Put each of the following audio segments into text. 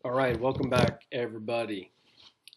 All right, welcome back, everybody.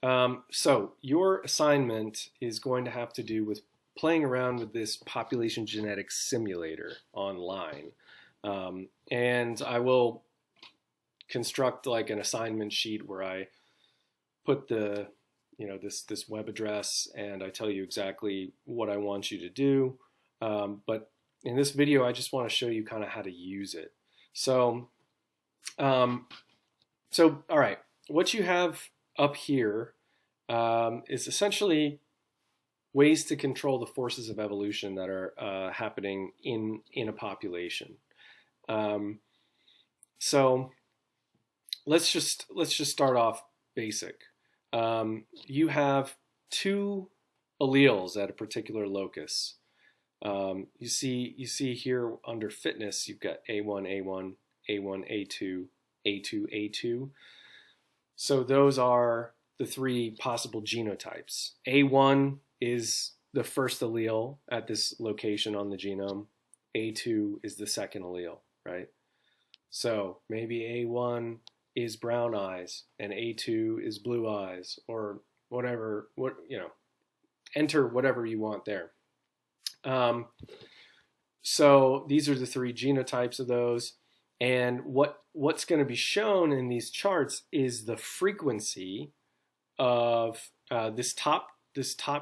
So your assignment is going to have to do with playing around with this population genetics simulator online. And I will construct like an assignment sheet where I put this web address and I tell you exactly what I want you to do. But in this video, I just want to show you kind of how to use it. So um, all right, what you have up here is essentially ways to control the forces of evolution that are happening in a population. Um, so let's just start off basic. You have two alleles at a particular locus. You see here under fitness, you've got A1, A1, A1, A2, A2, A2. So those are the three possible genotypes. A1 is the first allele at this location on the genome. A2 is the second allele, right? So maybe A1 is brown eyes and A2 is blue eyes, or whatever, enter whatever you want there. So these are the three genotypes of those. And what's going to be shown in these charts is the frequency of this top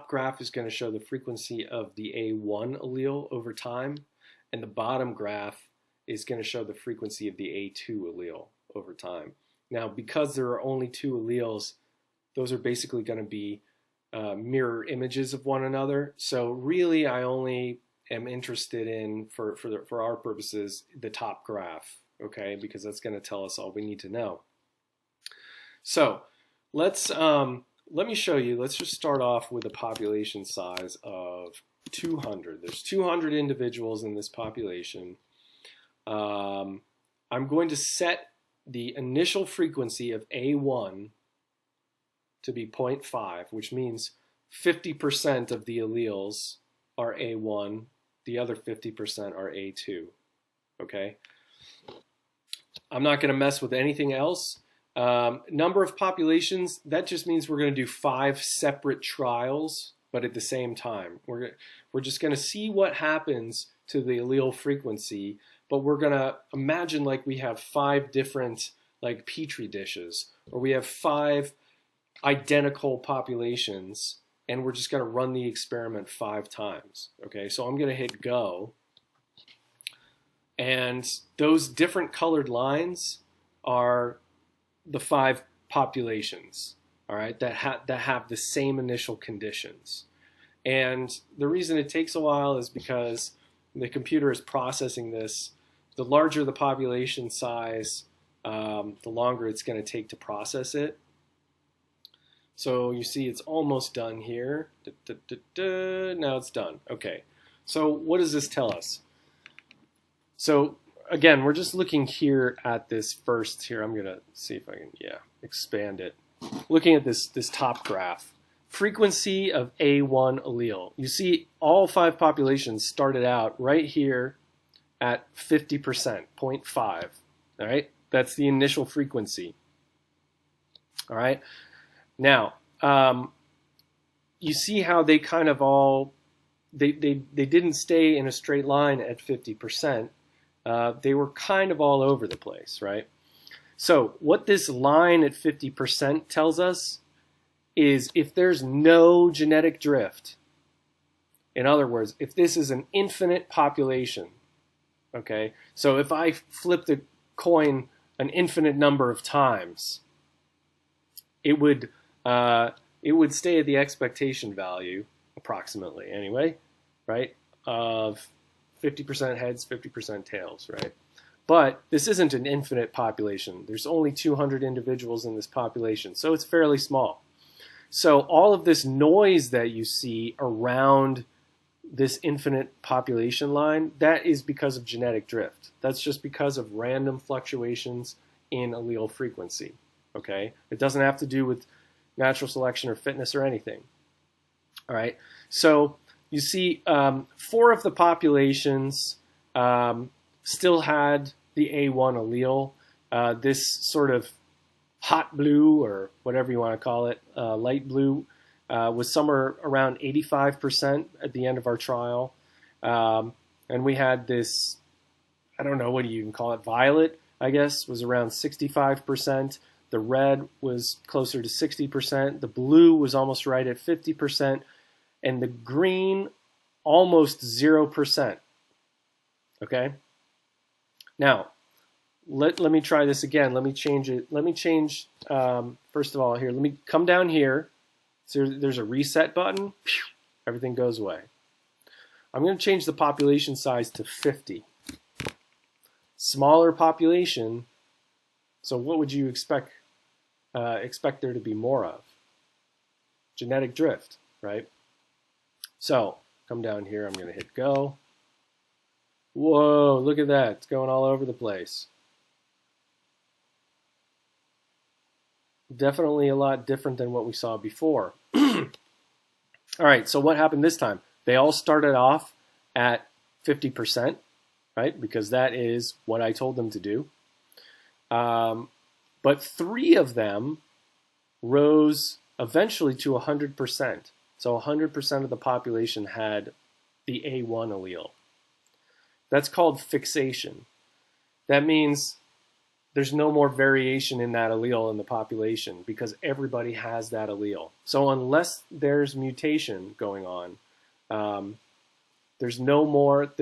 graph is going to show the frequency of the A1 allele over time, and the bottom graph is going to show the frequency of the A2 allele over time. Now, because there are only two alleles, those are basically going to be mirror images of one another. So really, I only am interested in, for our purposes, the top graph, okay? Because that's going to tell us all we need to know. So let me show you. Let's just start off with a population size of 200. There's 200 individuals in this population. I'm going to set the initial frequency of A1 to be 0.5, which means 50% of the alleles are A1, the other 50% are A2, okay? I'm not going to mess with anything else. Number of populations, that just means we're going to do 5 separate trials, but at the same time. We're just going to see what happens to the allele frequency, but we're going to imagine like we have 5 different like petri dishes, or we have 5 identical populations, and we're just going to run the experiment 5 times. Okay, so I'm going to hit go, and those different colored lines are the 5 populations, all right, that have the same initial conditions. And the reason it takes a while is because the computer is processing this. The larger the population size, the longer it's going to take to process it. So you see it's almost done here. Now it's done. Okay, so what does this tell us? So again, we're just looking here at this first here. I'm going to see if I can, expand it. Looking at this top graph. Frequency of A1 allele. You see all 5 populations started out right here at 50%, 0.5. All right, that's the initial frequency. All right, now you see how they kind of all they didn't stay in a straight line at 50%. They were kind of all over the place, right? So what this line at 50% tells us is if there's no genetic drift, in other words, if this is an infinite population, okay, so if I flip the coin an infinite number of times, it would stay at the expectation value, approximately anyway, right, of 50% heads, 50% tails, right? But this isn't an infinite population. There's only 200 individuals in this population, so it's fairly small. So all of this noise that you see around this infinite population line, that is because of genetic drift. That's just because of random fluctuations in allele frequency, okay? It doesn't have to do with natural selection or fitness or anything, all right? So you see 4 of the populations still had the A1 allele. This sort of hot blue, or whatever you want to call it, light blue, was somewhere around 85% at the end of our trial. And we had this, I don't know, what do you even call it, violet, I guess, was around 65%. The red was closer to 60%. The blue was almost right at 50%. And the green, almost 0%. Okay? Now, let me try this again. Let me change it. Let me change, first of all, here. Let me come down here. So there's a reset button. Everything goes away. I'm going to change the population size to 50. Smaller population. So what would you expect there to be more of? Genetic drift, right? So come down here. I'm going to hit go. Whoa, look at that. It's going all over the place. Definitely a lot different than what we saw before. All right, so what happened this time? They all started off at 50%, right? Because that is what I told them to do. But 3 of them rose eventually to 100%. So 100% of the population had the A1 allele. That's called fixation. That means there's no more variation in that allele in the population because everybody has that allele. So unless there's mutation going on, there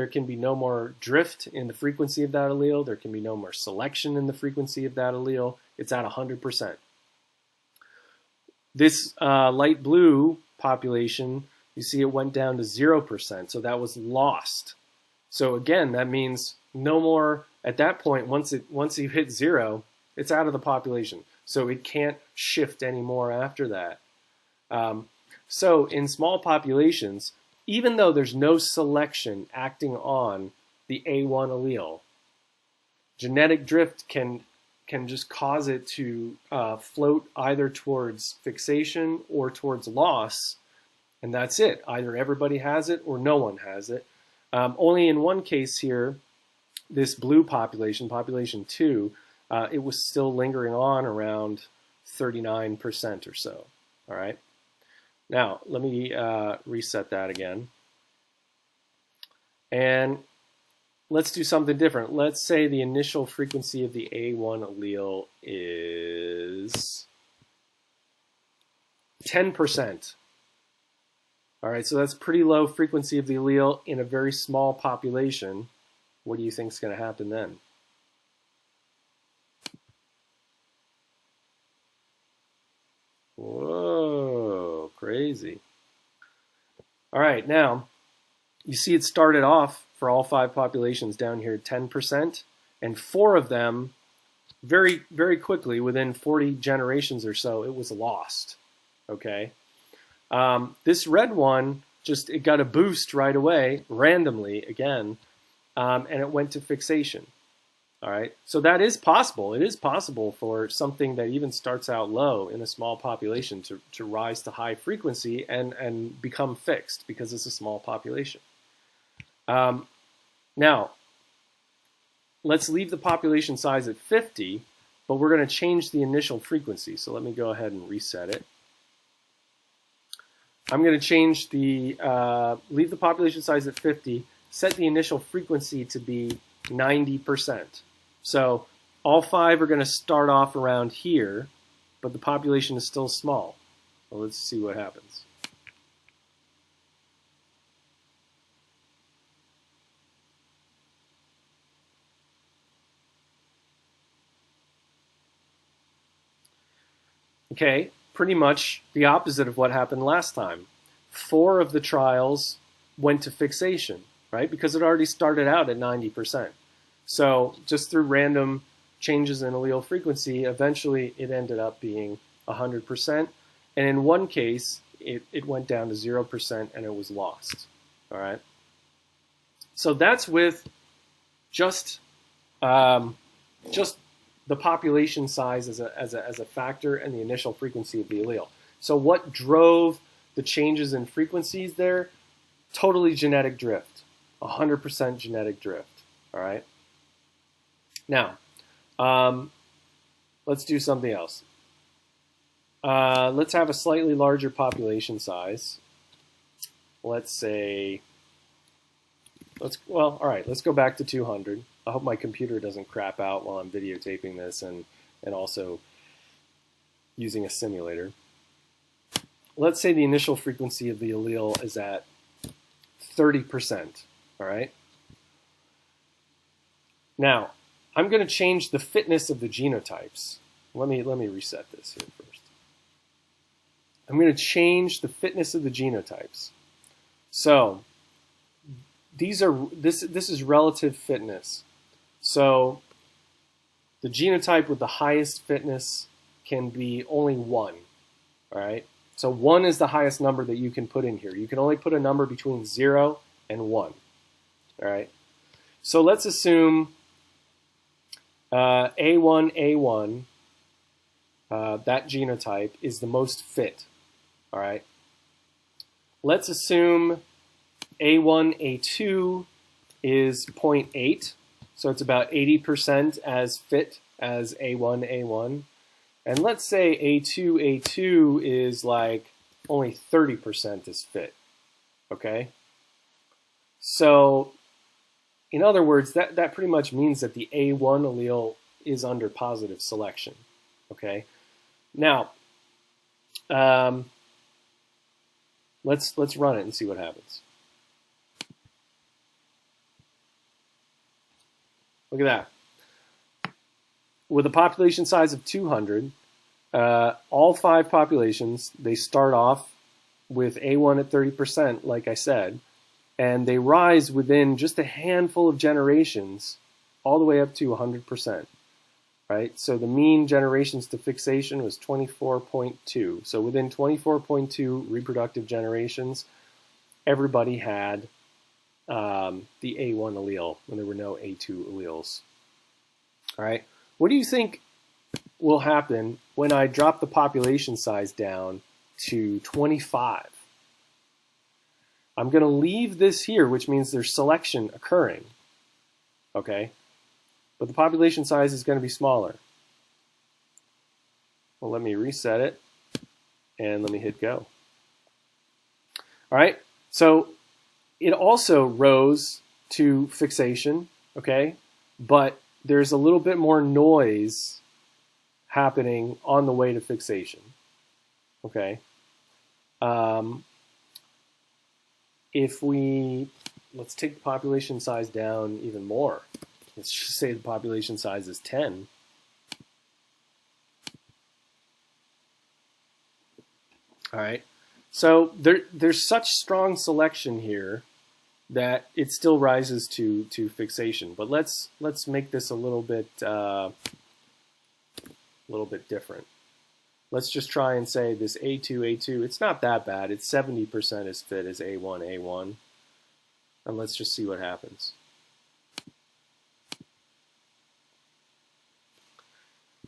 can be no more drift in the frequency of that allele. There can be no more selection in the frequency of that allele. It's at 100%. This light blue population, you see it went down to 0%. So that was lost. So again, that means no more, at that point, once you hit 0, it's out of the population. So it can't shift anymore after that. So in small populations, even though there's no selection acting on the A1 allele, genetic drift can just cause it to float either towards fixation or towards loss, and that's it. Either everybody has it or no one has it. Only in one case here, this blue population, population 2, it was still lingering on around 39% or so. All right. Now, let me reset that again. And let's do something different. Let's say the initial frequency of the A1 allele is 10%. All right, so that's pretty low frequency of the allele in a very small population. What do you think is going to happen then? Whoa, crazy. All right, now, you see it started off for all 5 populations down here at 10%, and 4 of them, very, very quickly, within 40 generations or so, it was lost, okay? This red one, it got a boost right away, randomly, again, and it went to fixation. All right, so that is possible. It is possible for something that even starts out low in a small population to rise to high frequency and become fixed because it's a small population. Now, let's leave the population size at 50, but we're going to change the initial frequency. So let me go ahead and reset it. I'm going to change leave the population size at 50, set the initial frequency to be 90%. So all 5 are going to start off around here, but the population is still small. Well, let's see what happens. Okay, pretty much the opposite of what happened last time. 4 of the trials went to fixation, right? Because it already started out at 90%. So just through random changes in allele frequency, eventually it ended up being 100%. And in one case, it went down to 0% and it was lost, all right? So that's with just the population size as a factor and the initial frequency of the allele. So what drove the changes in frequencies there? Totally genetic drift, 100% genetic drift, all right? Now, let's do something else. let's have a slightly larger population size. Let's say, all right, let's go back to 200. I hope my computer doesn't crap out while I'm videotaping this and also using a simulator. Let's say the initial frequency of the allele is at 30%, all right? Now, I'm going to change the fitness of the genotypes. Let me reset this here first. I'm going to change the fitness of the genotypes. So, this is relative fitness. So, the genotype with the highest fitness can be only 1, all right? So 1 is the highest number that you can put in here. You can only put a number between 0 and 1, all right? So let's assume A1, that genotype is the most fit, all right? Let's assume A1, A2 is 0.8, so it's about 80% as fit as A1, A1. And let's say A2 is like only 30% is fit, okay? So, in other words, that pretty much means that the A1 allele is under positive selection, okay? Now, let's run it and see what happens. Look at that. With a population size of 200, all 5 populations, they start off with A1 at 30%, like I said, and they rise within just a handful of generations all the way up to 100%, right? So the mean generations to fixation was 24.2. So within 24.2 reproductive generations, everybody had the A1 allele when there were no A2 alleles, all right? What do you think will happen when I drop the population size down to 25? I'm going to leave this here, which means there's selection occurring, okay? But the population size is going to be smaller. Well, let me reset it, and let me hit go. All right, so it also rose to fixation, okay? But there's a little bit more noise happening on the way to fixation, okay? Let's take the population size down even more. Let's just say the population size is 10. All right, so there's such strong selection here that it still rises to fixation. But let's make this a little bit different. Let's just try and say this A2, it's not that bad. It's 70% as fit as A1. And let's just see what happens.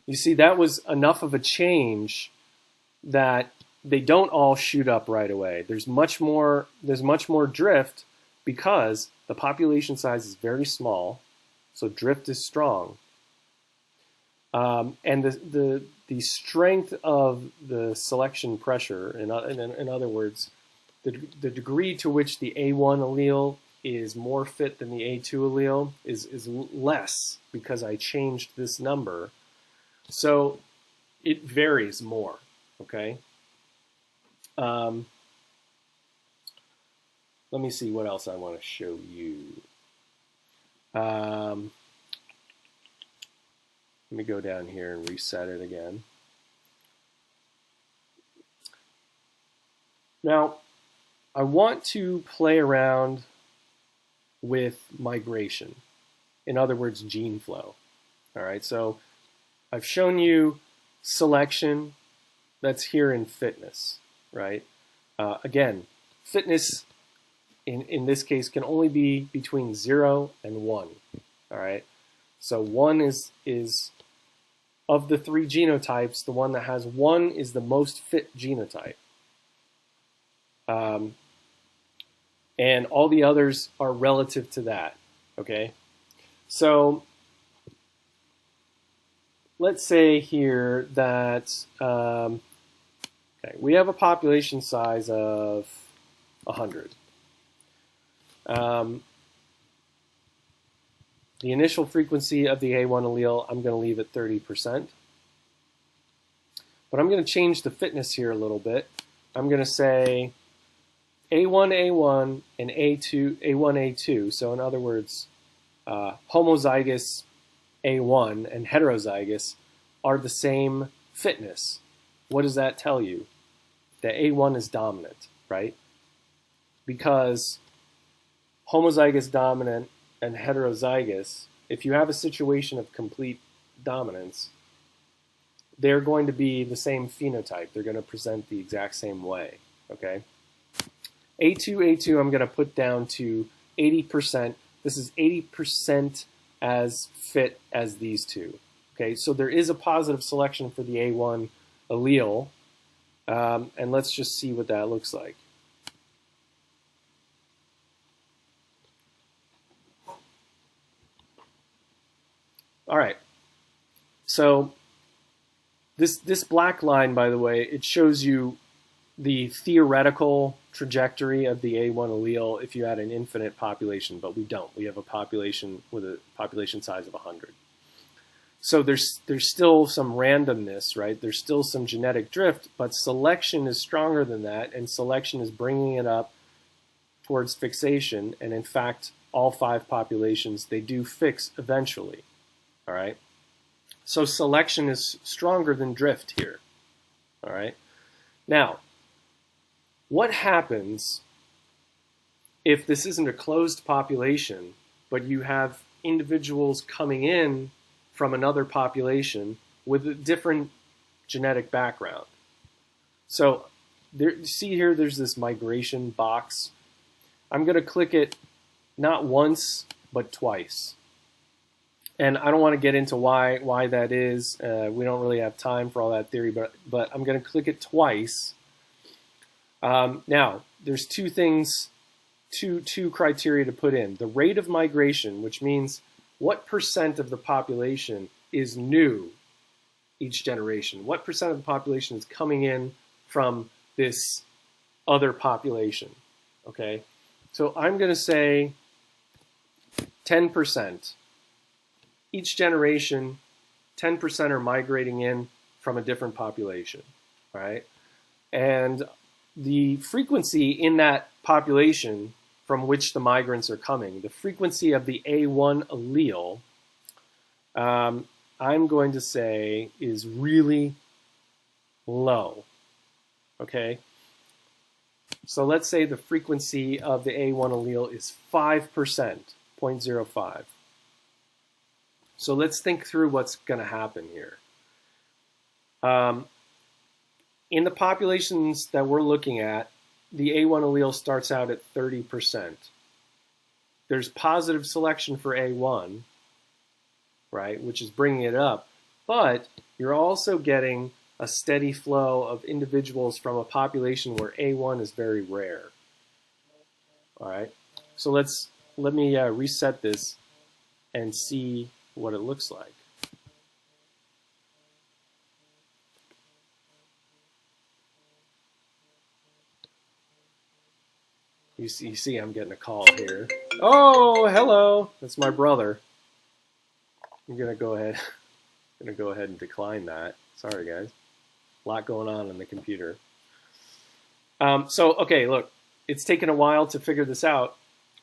You see, that was enough of a change that they don't all shoot up right away. There's much more drift because the population size is very small, so drift is strong. And the strength of the selection pressure, in other words, the degree to which the A1 allele is more fit than the A2 allele is less because I changed this number. So it varies more, okay? Let me see what else I want to show you. Let me go down here and reset it again. Now, I want to play around with migration. In other words, gene flow. All right, so I've shown you selection. That's here in fitness, right? Again, fitness in this case can only be between 0 and 1. All right, so 1 is of the 3 genotypes, the one that has 1 is the most fit genotype. And all the others are relative to that, okay? So let's say here that Okay, we have a population size of 100. The initial frequency of the A1 allele, I'm going to leave at 30%. But I'm going to change the fitness here a little bit. I'm going to say A1A1 and A1A2. So in other words, homozygous A1 and heterozygous are the same fitness. What does that tell you? That A1 is dominant, right? Because homozygous dominant and heterozygous, if you have a situation of complete dominance, they're going to be the same phenotype. They're going to present the exact same way, okay? A2 I'm going to put down to 80%. This is 80% as fit as these two, okay? So there is a positive selection for the A1 allele, and let's just see what that looks like. All right, so this black line, by the way, it shows you the theoretical trajectory of the A1 allele if you had an infinite population, but we don't. We have a population with a population size of 100. So there's still some randomness, right? There's still some genetic drift, but selection is stronger than that, and selection is bringing it up towards fixation, and in fact, all 5 populations, they do fix eventually. All right, so selection is stronger than drift here. All right, now, what happens if this isn't a closed population, but you have individuals coming in from another population with a different genetic background? So, there, see here, there's this migration box. I'm going to click it not once, but twice. And I don't want to get into why that is. We don't really have time for all that theory, but I'm going to click it twice. Now, there's two things, two criteria to put in. The rate of migration, which means what percent of the population is new each generation. What percent of the population is coming in from this other population, okay? So I'm going to say 10%. Each generation, 10% are migrating in from a different population, right? And the frequency in that population from which the migrants are coming, the frequency of the A1 allele, I'm going to say is really low, okay? So let's say the frequency of the A1 allele is 5%, 0.05. So let's think through what's going to happen here. In the populations that we're looking at, the A1 allele starts out at 30%. There's positive selection for A1, right, which is bringing it up, but you're also getting a steady flow of individuals from a population where A1 is very rare. All right, so let me reset this and see what it looks like. You see I'm getting a call here. Oh, hello. That's my brother. I'm gonna go ahead and decline that. Sorry guys. A lot going on the computer. So okay, look, it's taken a while to figure this out.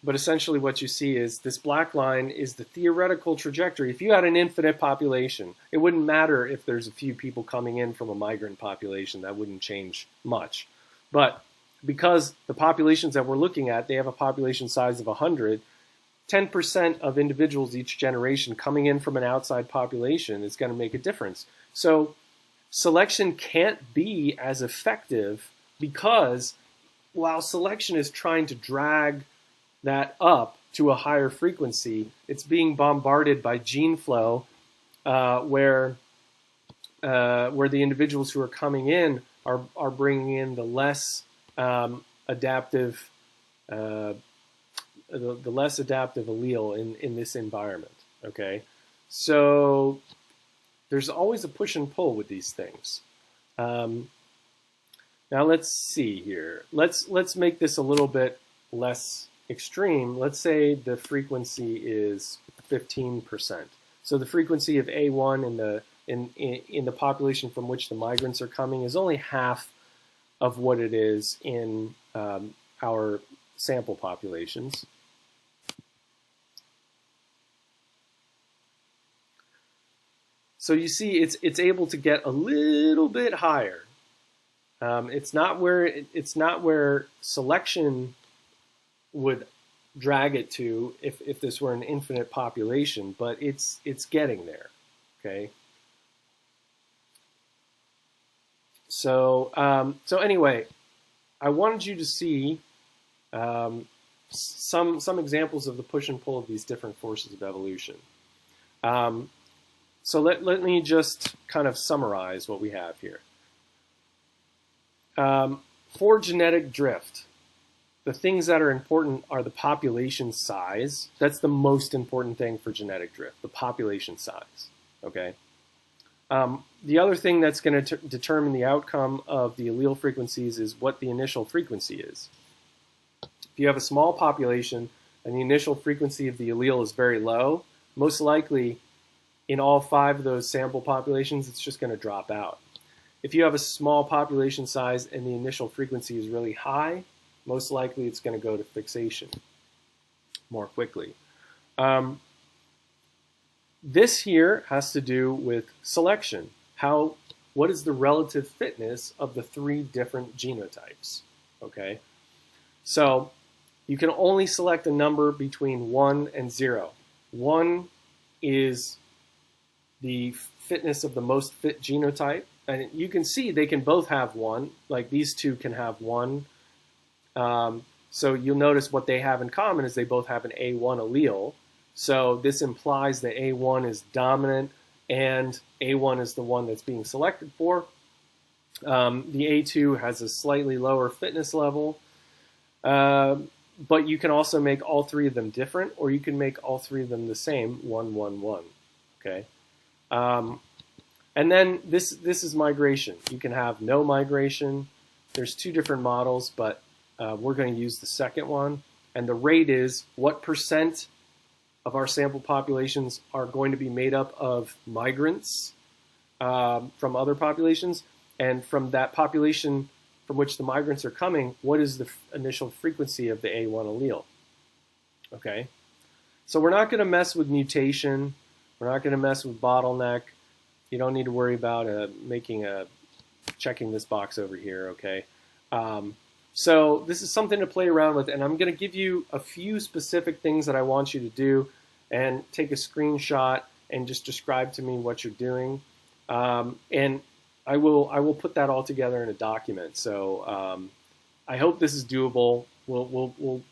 But essentially what you see is this black line is the theoretical trajectory. If you had an infinite population, it wouldn't matter if there's a few people coming in from a migrant population. That wouldn't change much. But because the populations that we're looking at, they have a population size of 100, 10% of individuals each generation coming in from an outside population is going to make a difference. So selection can't be as effective because while selection is trying to drag that up to a higher frequency, it's being bombarded by gene flow where the individuals who are coming in are bringing in the less adaptive allele in this environment. Okay, so there's always a push and pull with these things. Now let's see here. Let's make this a little bit less extreme. Let's say the frequency is 15%. So the frequency of A1 in the population from which the migrants are coming is only half of what it is in our sample populations. So you see it's able to get a little bit higher. It's not where selection would drag it to if this were an infinite population, but it's getting there. Okay. So anyway, I wanted you to see some examples of the push and pull of these different forces of evolution. So let me just kind of summarize what we have here. For genetic drift, the things that are important are the population size. That's the most important thing for genetic drift, the population size. Okay. The other thing that's going to determine the outcome of the allele frequencies is what the initial frequency is. If you have a small population and the initial frequency of the allele is very low, most likely in all 5 of those sample populations, it's just going to drop out. If you have a small population size and the initial frequency is really high, most likely it's going to go to fixation more quickly. This here has to do with selection. What is the relative fitness of the 3 different genotypes? Okay, so you can only select a number between 1 and 0. 1 is the fitness of the most fit genotype, and you can see they can both have 1. Like these two can have 1. So you'll notice what they have in common is they both have an A1 allele. So this implies that A1 is dominant and A1 is the one that's being selected for. The A2 has a slightly lower fitness level, but you can also make all 3 of them different, or you can make all 3 of them the same, 1, 1, 1. Okay. And then this is migration. You can have no migration. There's 2 different models, but we're going to use the second one. And the rate is what % of our sample populations are going to be made up of migrants from other populations, and from that population from which the migrants are coming, what is the initial frequency of the A1 allele? Okay, so we're not going to mess with mutation. We're not going to mess with bottleneck. You don't need to worry about checking this box over here. Okay. So this is something to play around with, and I'm going to give you a few specific things that I want you to do, and take a screenshot and just describe to me what you're doing. And I will put that all together in a document. So I hope this is doable. We'll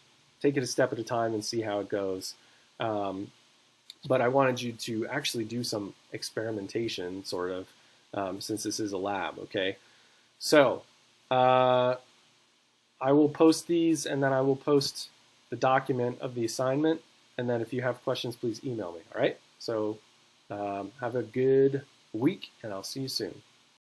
take it a step at a time and see how it goes. But I wanted you to actually do some experimentation, sort of, since this is a lab. Okay, so I will post these, and then I will post the document of the assignment. And then if you have questions, please email me. All right. So have a good week, and I'll see you soon.